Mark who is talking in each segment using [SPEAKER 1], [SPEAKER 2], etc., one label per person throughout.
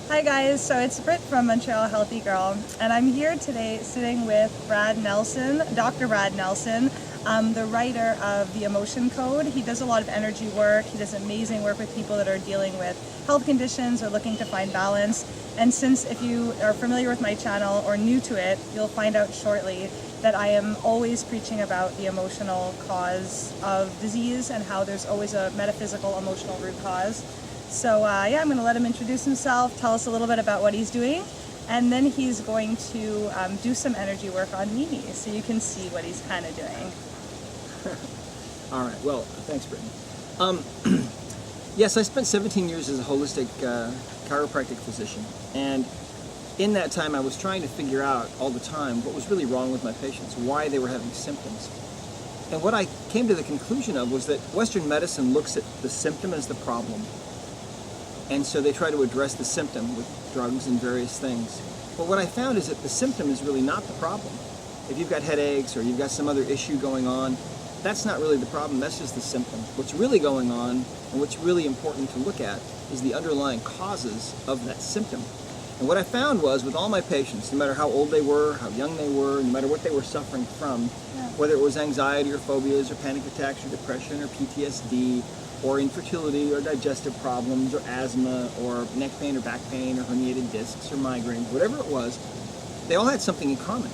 [SPEAKER 1] Hi guys, so it's Britt from Montreal Healthy Girl, and I'm here today sitting with Brad Nelson, Dr. Brad Nelson, the writer of The Emotion Code. He does a lot of energy work. He does amazing work with people that are dealing with health conditions or looking to find balance. And since if you are familiar with my channel or new to it, you'll find out shortly that I am always preaching about the emotional cause of disease and how there's always a metaphysical emotional root cause. So yeah, I'm going to let him introduce himself, tell us a little bit about what he's doing, and then he's going to do some energy work on Mimi, so you can see what he's kind of doing.
[SPEAKER 2] All right, well, thanks, Brittany. Yes, I spent 17 years as a holistic chiropractic physician, and in that time I was trying to figure out all the time what was really wrong with my patients, why they were having symptoms. And what I came to the conclusion of was that Western medicine looks at the symptom as the problem. And so they try to address the symptom with drugs and various things. But what I found is that the symptom is really not the problem. If you've got headaches or you've got some other issue going on, that's not really the problem, that's just the symptom. What's really going on and what's really important to look at is the underlying causes of that symptom. And what I found was with all my patients, no matter how old they were, how young they were, no matter what they were suffering from, whether it was anxiety or phobias or panic attacks or depression or PTSD, or infertility, or digestive problems, or asthma, or neck pain, or back pain, or herniated discs, or migraines, whatever it was, they all had something in common,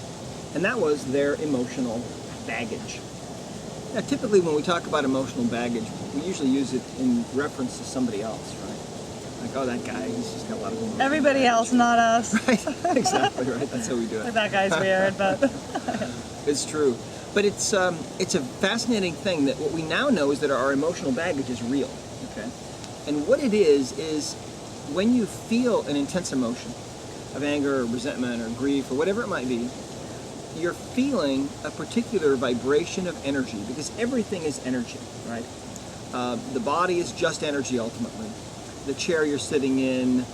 [SPEAKER 2] and that was their emotional baggage. Now, typically when we talk about emotional baggage, we usually use it in reference to somebody else, right? Like, oh, that guy, he's just got a lot of emotional
[SPEAKER 1] Everybody
[SPEAKER 2] baggage.
[SPEAKER 1] Else, not us.
[SPEAKER 2] Right, exactly right, that's how we do it.
[SPEAKER 1] That guy's weird, but...
[SPEAKER 2] It's true. But it's a fascinating thing that what we now know is that our emotional baggage is real, okay? And what it is when you feel an intense emotion of anger or resentment or grief or whatever it might be, you're feeling a particular vibration of energy, because everything is energy, right? The body is just energy ultimately. The chair you're sitting in,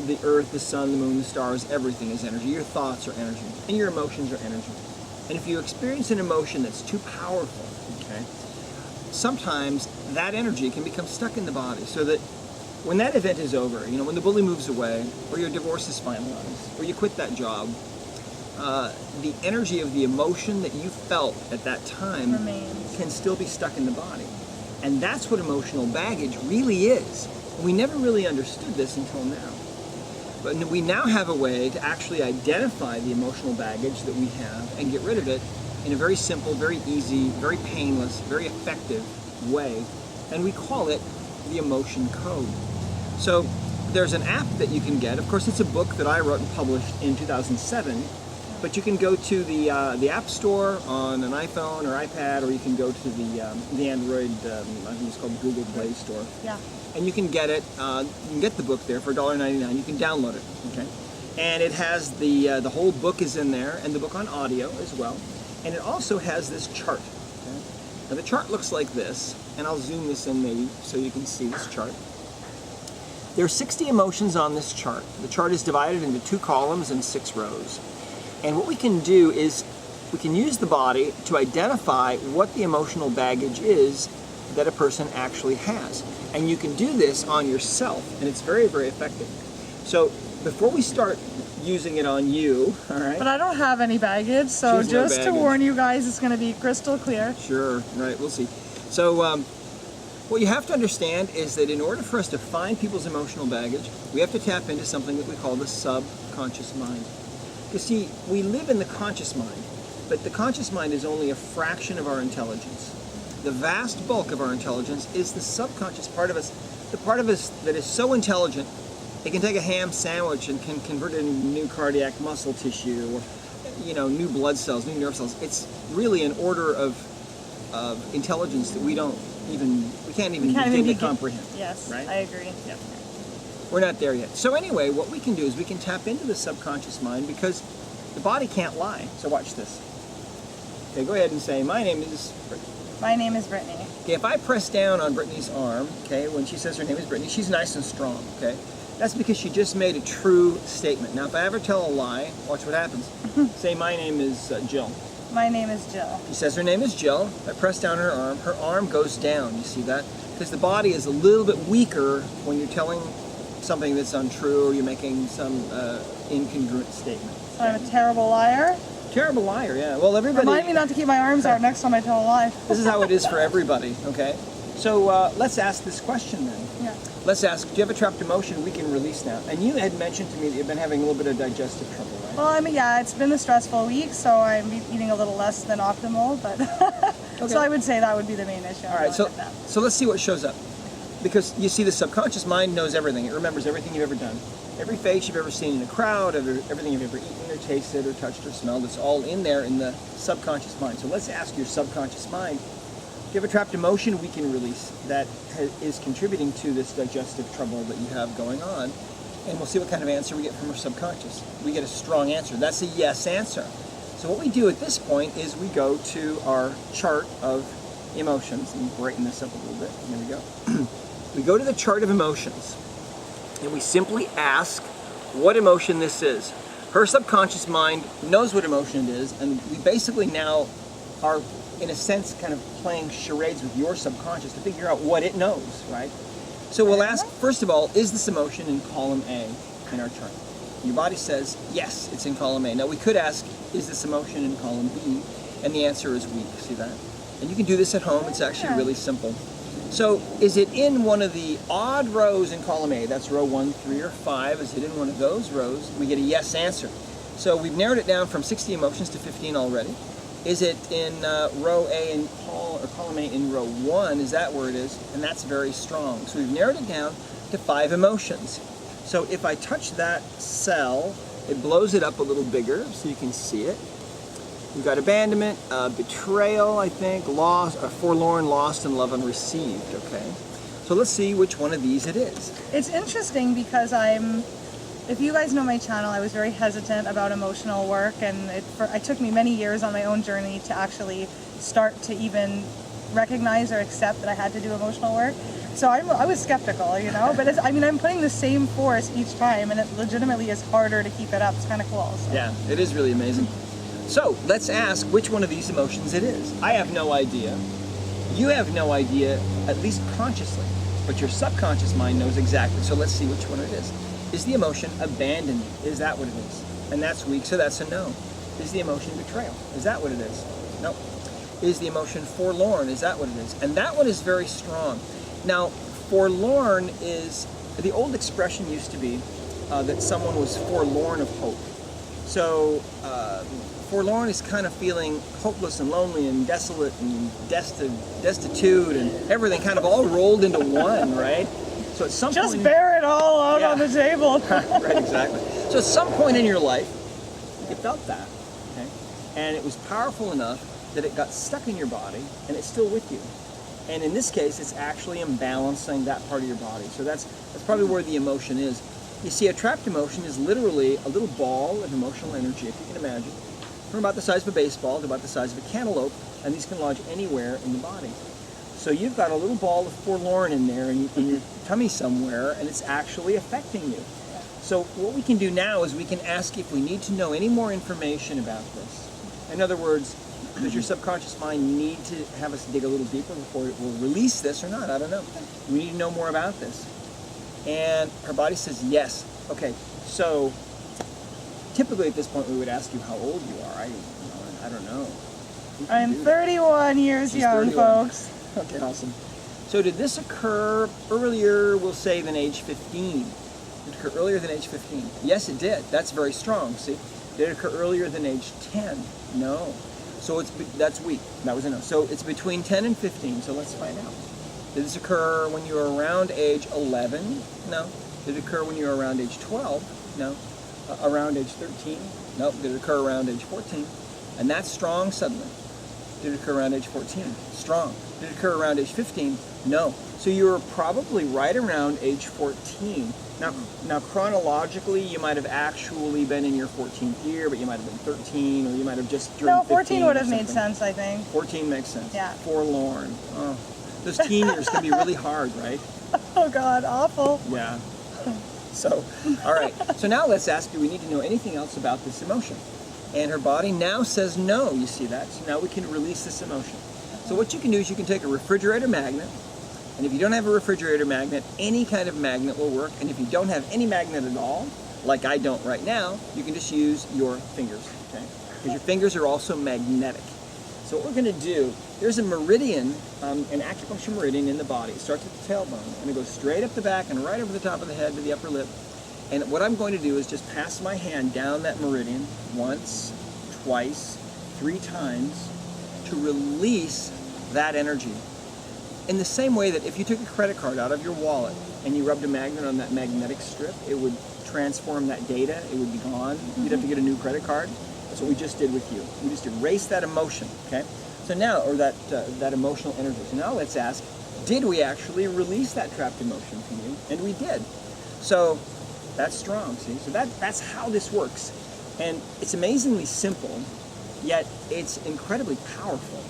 [SPEAKER 2] the earth, the sun, the moon, the stars, everything is energy. Your thoughts are energy, and your emotions are energy. And if you experience an emotion that's too powerful, okay, sometimes that energy can become stuck in the body, so that when that event is over, you know, when the bully moves away, or your divorce is finalized, or you quit that job, the energy of the emotion that you felt at that time
[SPEAKER 1] Remains.
[SPEAKER 2] can still be stuck in the body. And that's what emotional baggage really is. We never really understood this until now. But we now have a way to actually identify the emotional baggage that we have and get rid of it in a very simple, very easy, very painless, very effective way. And we call it the Emotion Code. So there's an app that you can get. Of course, it's a book that I wrote and published in 2007. But you can go to the App Store on an iPhone or iPad, or you can go to the Android, I think it's called Google Play Store.
[SPEAKER 1] Yeah.
[SPEAKER 2] And you can get it. You can get the book there for $1.99. You can download it. Okay, and it has the whole book is in there, and the book on audio as well. And it also has this chart. Okay? Now the chart looks like this, and I'll zoom this in maybe so you can see this chart. There are 60 emotions on this chart. The chart is divided into 2 columns and 6 rows. And what we can do is we can use the body to identify what the emotional baggage is that a person actually has. And you can do this on yourself, and it's very, very effective. So before we start using it on you, all right?
[SPEAKER 1] But I don't have any baggage, so
[SPEAKER 2] She's no
[SPEAKER 1] just to
[SPEAKER 2] baggage.
[SPEAKER 1] warn you guys, it's going to be crystal clear.
[SPEAKER 2] Sure, right, we'll see. So what you have to understand is that in order for us to find people's emotional baggage, we have to tap into something that we call the subconscious mind. You see, we live in the conscious mind, but the conscious mind is only a fraction of our intelligence. The vast bulk of our intelligence is the subconscious part of us, the part of us that is so intelligent, it can take a ham sandwich and can convert it into new cardiac muscle tissue, or, you know, new blood cells, new nerve cells. It's really an order of intelligence that we can't even begin to comprehend.
[SPEAKER 1] Yes,
[SPEAKER 2] right?
[SPEAKER 1] I agree.
[SPEAKER 2] Yeah. We're not there yet. So anyway, what we can do is we can tap into the subconscious mind, because the body can't lie. So watch this. Okay, go ahead and say, my name is Brittany.
[SPEAKER 1] My name is Brittany.
[SPEAKER 2] Okay, if I press down on Brittany's arm, okay, when she says her name is Brittany, she's nice and strong, okay? That's because she just made a true statement. Now, if I ever tell a lie, watch what happens. Say, my name is Jill.
[SPEAKER 1] My name is Jill.
[SPEAKER 2] She says her name is Jill. I press down her arm goes down. You see that? Because the body is a little bit weaker when you're telling something that's untrue, or you're making some incongruent statement.
[SPEAKER 1] So I'm a terrible liar.
[SPEAKER 2] Terrible liar, yeah. Well, everybody...
[SPEAKER 1] Remind me not to keep my arms out next time I tell a lie.
[SPEAKER 2] This is how it is for everybody, okay? So let's ask this question then.
[SPEAKER 1] Yeah.
[SPEAKER 2] Let's ask, do you have a trapped emotion we can release now? And you had mentioned to me that you've been having a little bit of digestive trouble, right?
[SPEAKER 1] Well, I mean, yeah, it's been a stressful week, so I'm eating a little less than optimal, but
[SPEAKER 2] Okay.
[SPEAKER 1] so I would say that would be the main issue.
[SPEAKER 2] All right, so let's see what shows up. Because you see, the subconscious mind knows everything. It remembers everything you've ever done. Every face you've ever seen in a crowd, everything you've ever eaten or tasted or touched or smelled, it's all in there in the subconscious mind. So let's ask your subconscious mind, do you have a trapped emotion we can release that is contributing to this digestive trouble that you have going on? And we'll see what kind of answer we get from our subconscious. We get a strong answer. That's a yes answer. So what we do at this point is we go to our chart of emotions. And brighten this up a little bit. There we go. We go to the chart of emotions, and we simply ask what emotion this is. Her subconscious mind knows what emotion it is, and we basically now are, in a sense, kind of playing charades with your subconscious to figure out what it knows, right? So we'll ask, first of all, is this emotion in column A in our chart? Your body says, yes, it's in column A. Now we could ask, is this emotion in column B? And the answer is weak, see that? And you can do this at home, it's actually really simple. So, is it in one of the odd rows in column A? That's row 1, 3, or 5. Is it in one of those rows? We get a yes answer. So, we've narrowed it down from 60 emotions to 15 already. Is it in row A in column A in row 1? Is that where it is? And that's very strong. So, we've narrowed it down to 5 emotions. So, if I touch that cell, it blows it up a little bigger so you can see it. We've got abandonment, betrayal, I think, lost, forlorn, lost, and love unreceived, okay? So let's see which one of these it is.
[SPEAKER 1] It's interesting because if you guys know my channel, I was very hesitant about emotional work, and it took me many years on my own journey to actually start to even recognize or accept that I had to do emotional work. So I was skeptical, you know, but I'm putting the same force each time, and it legitimately is harder to keep it up. It's kind of cool. So.
[SPEAKER 2] Yeah, it is really amazing. So let's ask which one of these emotions it is. I have no idea. You have no idea, at least consciously, but your subconscious mind knows exactly. So let's see which one it is. Is the emotion abandonment? Is that what it is? And that's weak, so that's a no. Is the emotion betrayal? Is that what it is? No. Is the emotion forlorn? Is that what it is? And that one is very strong. Now, forlorn is, the old expression used to be that someone was forlorn of hope. So, forlorn is kind of feeling hopeless and lonely and desolate and destitute and everything kind of all rolled into one, right? So at some point...
[SPEAKER 1] Just bear it all out on the table.
[SPEAKER 2] Right, exactly. So at some point in your life, you felt that, okay? And it was powerful enough that it got stuck in your body and it's still with you. And in this case, it's actually imbalancing that part of your body. So that's probably where the emotion is. You see, a trapped emotion is literally a little ball of emotional energy, if you can imagine, from about the size of a baseball to about the size of a cantaloupe, and these can lodge anywhere in the body. So you've got a little ball of forlorn in there in your tummy somewhere, and it's actually affecting you. So what we can do now is we can ask if we need to know any more information about this. In other words, does your subconscious mind need to have us dig a little deeper before it will release this or not? I don't know. We need to know more about this. And her body says yes. Okay, so typically at this point we would ask you how old you are. I don't know.
[SPEAKER 1] I'm 31 years
[SPEAKER 2] She's
[SPEAKER 1] young,
[SPEAKER 2] 31.
[SPEAKER 1] folks.
[SPEAKER 2] Okay, awesome. So did this occur earlier, we'll say, than age 15? Did it occur earlier than age 15? Yes, it did. That's very strong, see? Did it occur earlier than age 10? No. So that's weak. That was a no. So it's between 10 and 15, so let's find out. Did this occur when you were around age 11? No. Did it occur when you were around age 12? No. Around age 13? No. Did it occur around age 14? And that's strong suddenly. Did it occur around age 14? Strong. Did it occur around age 15? No. So you were probably right around age 14. Now chronologically, you might have actually been in your 14th year, but you might have been 13, or you might have just turned 15.
[SPEAKER 1] No, 14 would have made sense, I think.
[SPEAKER 2] 14 makes sense.
[SPEAKER 1] Yeah.
[SPEAKER 2] Forlorn. Oh. Those teen years can be really hard, right?
[SPEAKER 1] Oh God, awful.
[SPEAKER 2] Yeah. So, all right. So now let's ask, do we need to know anything else about this emotion? And her body now says no, you see that? So now we can release this emotion. So what you can do is you can take a refrigerator magnet And if you don't have a refrigerator magnet, any kind of magnet will work. And if you don't have any magnet at all, like I don't right now, you can just use your fingers, okay? Because your fingers are also magnetic. So what we're gonna do, there's a meridian, an acupuncture meridian in the body. It starts at the tailbone, and it goes straight up the back and right over the top of the head to the upper lip. And what I'm going to do is just pass my hand down that meridian once, twice, 3 times to release that energy. In the same way that if you took a credit card out of your wallet and you rubbed a magnet on that magnetic strip, it would transform that data, it would be gone. You'd have to get a new credit card. That's what we just did with you. We just erased that emotion, okay? So now, or that emotional energy. So now let's ask, did we actually release that trapped emotion from you? And we did. So that's strong, see? So that's how this works. And it's amazingly simple, yet it's incredibly powerful,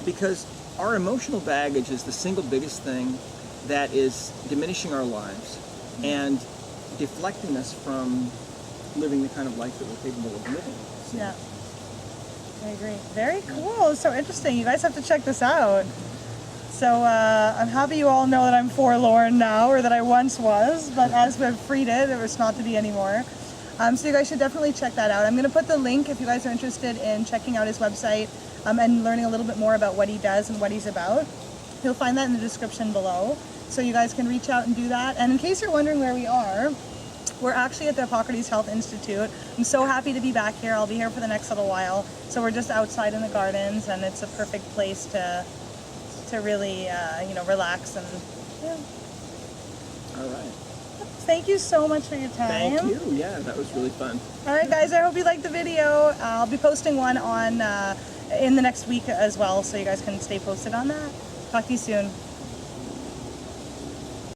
[SPEAKER 2] because our emotional baggage is the single biggest thing that is diminishing our lives and deflecting us from living the kind of life that we're capable of living. So,
[SPEAKER 1] Yeah, I agree. Very cool. It's so interesting. You guys have to check this out. So I'm happy you all know that I'm forlorn now, or that I once was, but as we've freed it, it was not to be anymore. So you guys should definitely check that out. I'm going to put the link if you guys are interested in checking out his website and learning a little bit more about what he does and what he's about. You'll find that in the description below, so you guys can reach out and do that. And in case you're wondering where we are, we're actually at the Hippocrates Health Institute. I'm so happy to be back here. I'll be here for the next little while. So we're just outside in the gardens, and it's a perfect place to really, relax and yeah.
[SPEAKER 2] all right.
[SPEAKER 1] Thank you so much for your time.
[SPEAKER 2] Thank you. Yeah, that was really fun.
[SPEAKER 1] All right, guys, I hope you liked the video. I'll be posting one on in the next week as well, so you guys can stay posted on that. Talk to you soon.